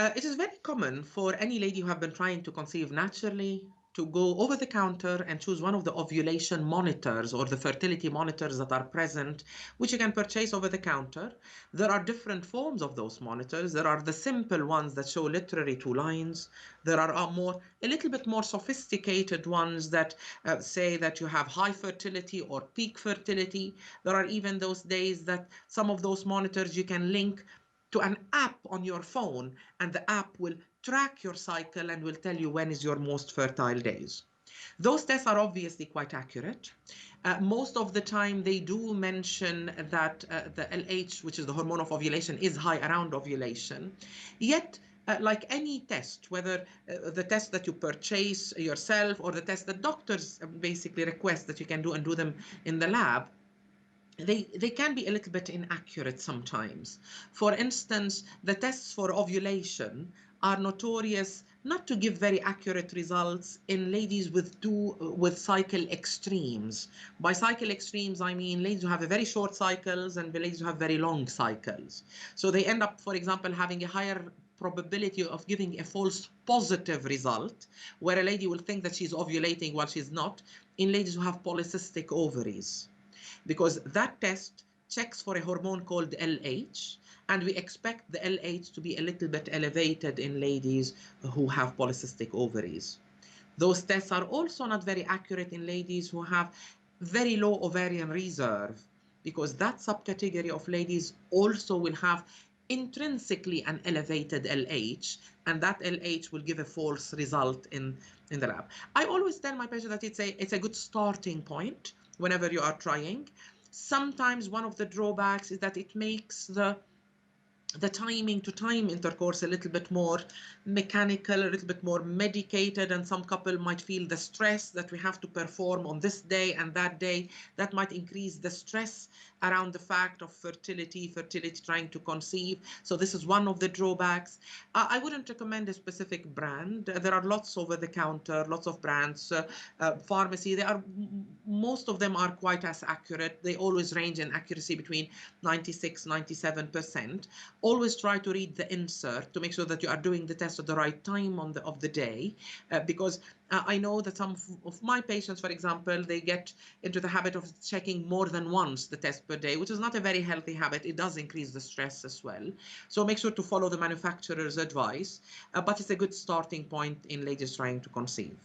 It is very common for any lady who have been trying to conceive naturally to go over the counter and choose one of the ovulation monitors or the fertility monitors that are present, which you can purchase over the counter. There are different forms of those monitors. There are the simple ones that show literally two lines. There are a little bit more sophisticated ones that say that you have high fertility or peak fertility. There are even those days that some of those monitors you can link to an app on your phone, and the app will track your cycle and will tell you when is your most fertile days. Those tests are obviously quite accurate. Most of the time, they do mention that the LH, which is the hormone of ovulation, is high around ovulation. Yet, like any test, whether the test that you purchase yourself or the test that doctors basically request that you can do and do them in the lab, they can be a little bit inaccurate sometimes. For instance, the tests for ovulation are notorious not to give very accurate results in ladies with cycle extremes. By cycle extremes, I mean ladies who have a very short cycles and the ladies who have very long cycles. So they end up, for example, having a higher probability of giving a false positive result, where a lady will think that she's ovulating while she's not, in ladies who have polycystic ovaries, because that test checks for a hormone called LH, and we expect the LH to be a little bit elevated in ladies who have polycystic ovaries. Those tests are also not very accurate in ladies who have very low ovarian reserve, because that subcategory of ladies also will have intrinsically an elevated LH, and that LH will give a false result in the lab. I always tell my patients that it's a good starting point whenever you are trying. Sometimes one of the drawbacks is that it makes the timing to time intercourse a little bit more mechanical, a little bit more medicated, and some couple might feel the stress that we have to perform on this day and that day. That might increase the stress around the fact of fertility trying to conceive. So this is one of the drawbacks. I wouldn't recommend a specific brand. There are lots over the counter, lots of brands, pharmacy. Most of them are quite as accurate. They always range in accuracy between 96, 97%. Always try to read the insert to make sure that you are doing the test at the right time of the day, because I know that some of my patients, for example, they get into the habit of checking more than once the test per day, which is not a very healthy habit. It does increase the stress as well. So make sure to follow the manufacturer's advice, but it's a good starting point in ladies trying to conceive.